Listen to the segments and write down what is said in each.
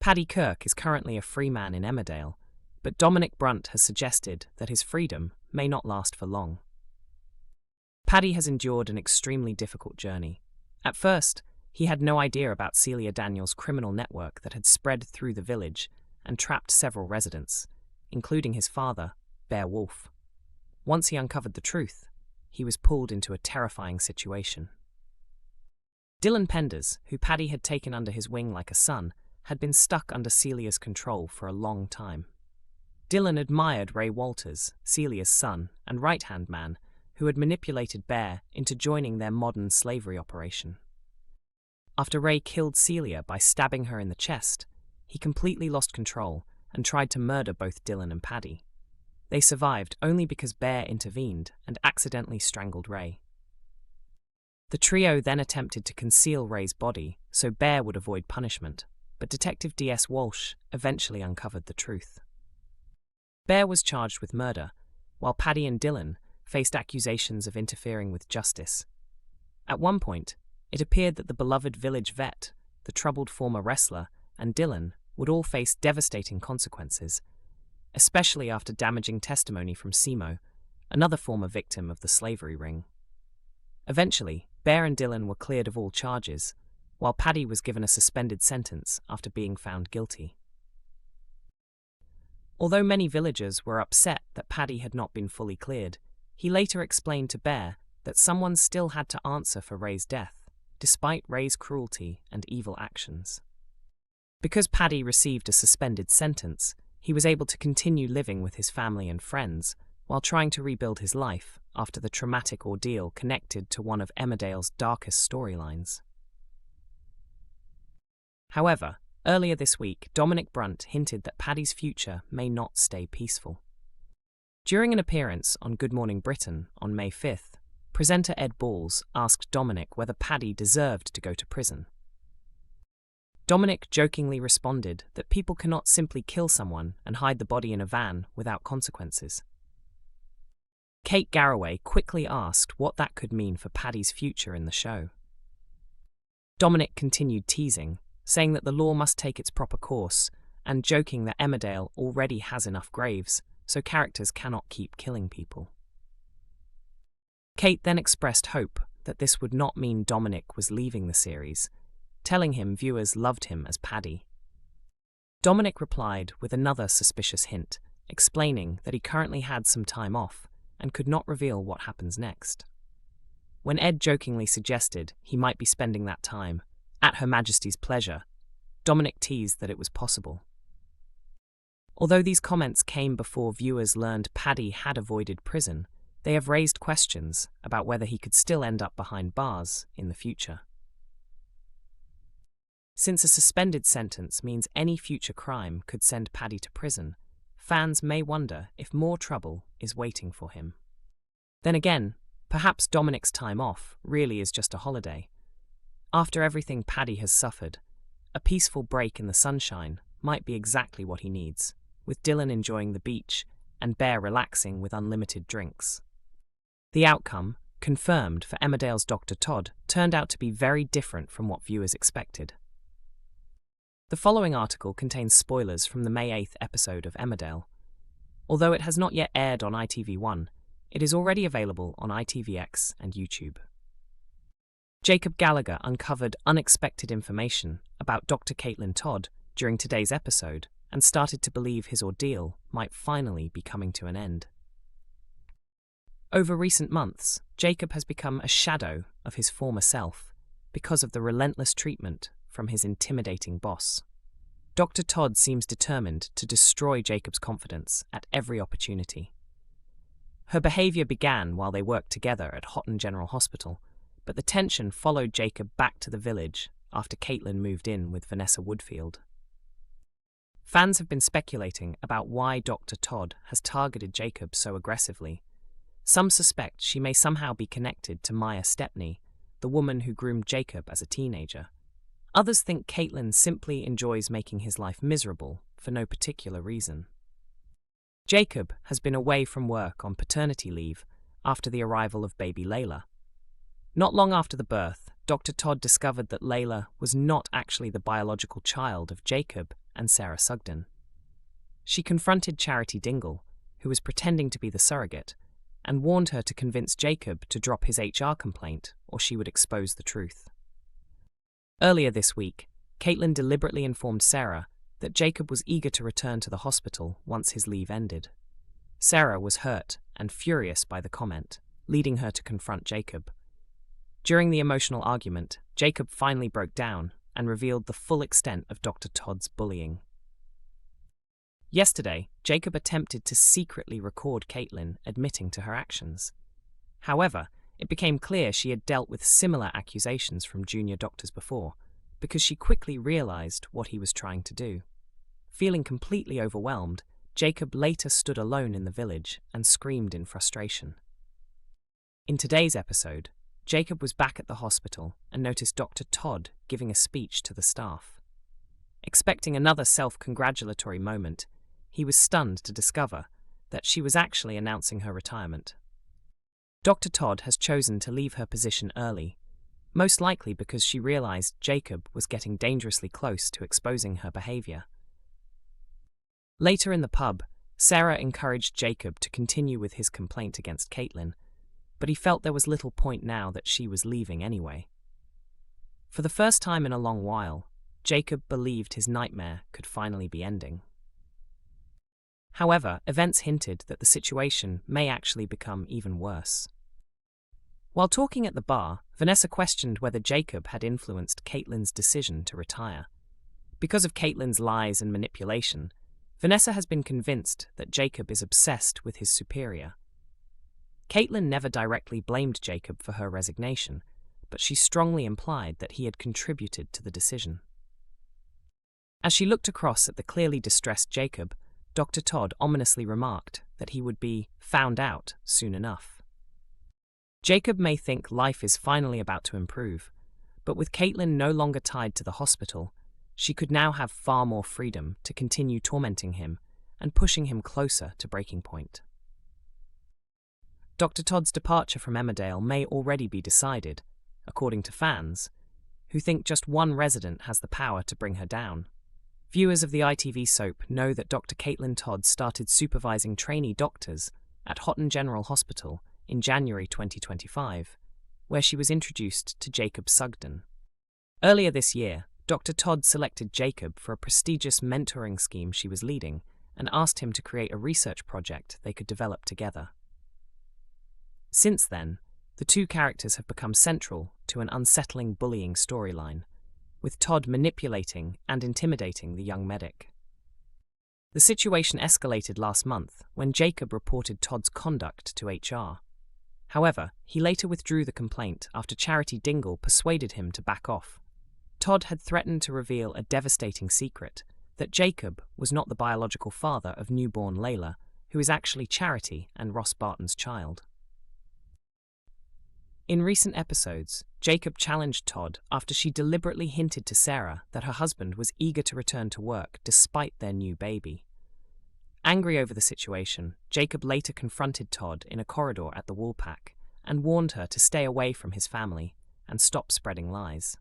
Paddy Kirk is currently a free man in Emmerdale, but Dominic Brunt has suggested that his freedom may not last for long. Paddy has endured an extremely difficult journey. At first, he had no idea about Celia Daniels' criminal network that had spread through the village and trapped several residents, including his father, Bear Wolf. Once he uncovered the truth, he was pulled into a terrifying situation. Dylan Penders, who Paddy had taken under his wing like a son, had been stuck under Celia's control for a long time. Dylan admired Ray Walters, Celia's son and right-hand man, who had manipulated Bear into joining their modern slavery operation. After Ray killed Celia by stabbing her in the chest, he completely lost control and tried to murder both Dylan and Paddy. They survived only because Bear intervened and accidentally strangled Ray. The trio then attempted to conceal Ray's body so Bear would avoid punishment, but Detective D.S. Walsh eventually uncovered the truth. Bear was charged with murder, while Paddy and Dylan faced accusations of interfering with justice. At one point, it appeared that the beloved village vet, the troubled former wrestler, and Dylan would all face devastating consequences, especially after damaging testimony from Simo, another former victim of the slavery ring. Eventually, Bear and Dylan were cleared of all charges, while Paddy was given a suspended sentence after being found guilty. Although many villagers were upset that Paddy had not been fully cleared, he later explained to Bear that someone still had to answer for Ray's death, despite Ray's cruelty and evil actions. Because Paddy received a suspended sentence, he was able to continue living with his family and friends while trying to rebuild his life after the traumatic ordeal connected to one of Emmerdale's darkest storylines. However, earlier this week, Dominic Brunt hinted that Paddy's future may not stay peaceful. During an appearance on Good Morning Britain on May 5th, presenter Ed Balls asked Dominic whether Paddy deserved to go to prison. Dominic jokingly responded that people cannot simply kill someone and hide the body in a van without consequences. Kate Garraway quickly asked what that could mean for Paddy's future in the show. Dominic continued teasing, saying that the law must take its proper course, and joking that Emmerdale already has enough graves, so characters cannot keep killing people. Kate then expressed hope that this would not mean Dominic was leaving the series, telling him viewers loved him as Paddy. Dominic replied with another suspicious hint, explaining that he currently had some time off and could not reveal what happens next. When Ed jokingly suggested he might be spending that time at Her Majesty's pleasure, Dominic teased that it was possible. Although these comments came before viewers learned Paddy had avoided prison, they have raised questions about whether he could still end up behind bars in the future. Since a suspended sentence means any future crime could send Paddy to prison, fans may wonder if more trouble is waiting for him. Then again, perhaps Dominic's time off really is just a holiday. After everything Paddy has suffered, a peaceful break in the sunshine might be exactly what he needs, with Dylan enjoying the beach and Bear relaxing with unlimited drinks. The outcome, confirmed for Emmerdale's Dr. Todd, turned out to be very different from what viewers expected. The following article contains spoilers from the May 8th episode of Emmerdale. Although it has not yet aired on ITV1, it is already available on ITVX and YouTube. Jacob Gallagher uncovered unexpected information about Dr. Caitlin Todd during today's episode and started to believe his ordeal might finally be coming to an end. Over recent months, Jacob has become a shadow of his former self because of the relentless treatment from his intimidating boss. Dr. Todd seems determined to destroy Jacob's confidence at every opportunity. Her behaviour began while they worked together at Houghton General Hospital, but the tension followed Jacob back to the village after Caitlin moved in with Vanessa Woodfield. Fans have been speculating about why Dr. Todd has targeted Jacob so aggressively. Some suspect she may somehow be connected to Maya Stepney, the woman who groomed Jacob as a teenager. Others think Caitlin simply enjoys making his life miserable for no particular reason. Jacob has been away from work on paternity leave after the arrival of baby Layla. Not long after the birth, Dr. Todd discovered that Layla was not actually the biological child of Jacob and Sarah Sugden. She confronted Charity Dingle, who was pretending to be the surrogate, and warned her to convince Jacob to drop his HR complaint or she would expose the truth. Earlier this week, Caitlin deliberately informed Sarah that Jacob was eager to return to the hospital once his leave ended. Sarah was hurt and furious by the comment, leading her to confront Jacob. During the emotional argument, Jacob finally broke down and revealed the full extent of Dr. Todd's bullying. Yesterday, Jacob attempted to secretly record Caitlin admitting to her actions. However, it became clear she had dealt with similar accusations from junior doctors before, because she quickly realized what he was trying to do. Feeling completely overwhelmed, Jacob later stood alone in the village and screamed in frustration. In today's episode, Jacob was back at the hospital and noticed Dr. Todd giving a speech to the staff. Expecting another self-congratulatory moment, he was stunned to discover that she was actually announcing her retirement. Dr. Todd has chosen to leave her position early, most likely because she realized Jacob was getting dangerously close to exposing her behavior. Later in the pub, Sarah encouraged Jacob to continue with his complaint against Caitlin, but he felt there was little point now that she was leaving anyway. For the first time in a long while, Jacob believed his nightmare could finally be ending. However, events hinted that the situation may actually become even worse. While talking at the bar, Vanessa questioned whether Jacob had influenced Caitlin's decision to retire. Because of Caitlin's lies and manipulation, Vanessa has been convinced that Jacob is obsessed with his superior. Caitlin never directly blamed Jacob for her resignation, but she strongly implied that he had contributed to the decision. As she looked across at the clearly distressed Jacob, Dr. Todd ominously remarked that he would be found out soon enough. Jacob may think life is finally about to improve, but with Caitlin no longer tied to the hospital, she could now have far more freedom to continue tormenting him and pushing him closer to breaking point. Dr. Todd's departure from Emmerdale may already be decided, according to fans, who think just one resident has the power to bring her down. Viewers of the ITV soap know that Dr. Caitlin Todd started supervising trainee doctors at Houghton General Hospital in January 2025, where she was introduced to Jacob Sugden. Earlier this year, Dr. Todd selected Jacob for a prestigious mentoring scheme she was leading and asked him to create a research project they could develop together. Since then, the two characters have become central to an unsettling bullying storyline, with Todd manipulating and intimidating the young medic. The situation escalated last month when Jacob reported Todd's conduct to HR. However, he later withdrew the complaint after Charity Dingle persuaded him to back off. Todd had threatened to reveal a devastating secret, that Jacob was not the biological father of newborn Layla, who is actually Charity and Ross Barton's child. In recent episodes, Jacob challenged Todd after she deliberately hinted to Sarah that her husband was eager to return to work despite their new baby. Angry over the situation, Jacob later confronted Todd in a corridor at the Woolpack and warned her to stay away from his family and stop spreading lies.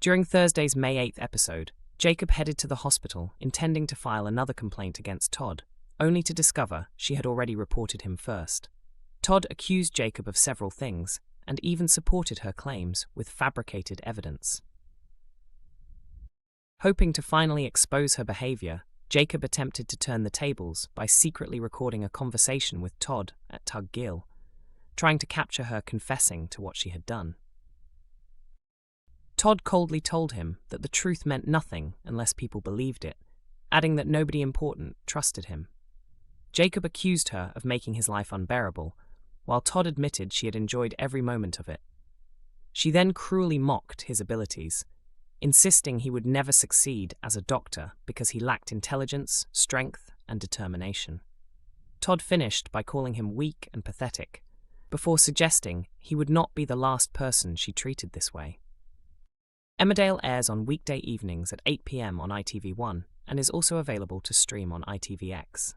During Thursday's May 8th episode, Jacob headed to the hospital intending to file another complaint against Todd, only to discover she had already reported him first. Todd accused Jacob of several things and even supported her claims with fabricated evidence. Hoping to finally expose her behavior, Jacob attempted to turn the tables by secretly recording a conversation with Todd at Tug Gill, trying to capture her confessing to what she had done. Todd coldly told him that the truth meant nothing unless people believed it, adding that nobody important trusted him. Jacob accused her of making his life unbearable, while Todd admitted she had enjoyed every moment of it. She then cruelly mocked his abilities, insisting he would never succeed as a doctor because he lacked intelligence, strength, and determination. Todd finished by calling him weak and pathetic, before suggesting he would not be the last person she treated this way. Emmerdale airs on weekday evenings at 8 p.m. on ITV1 and is also available to stream on ITVX.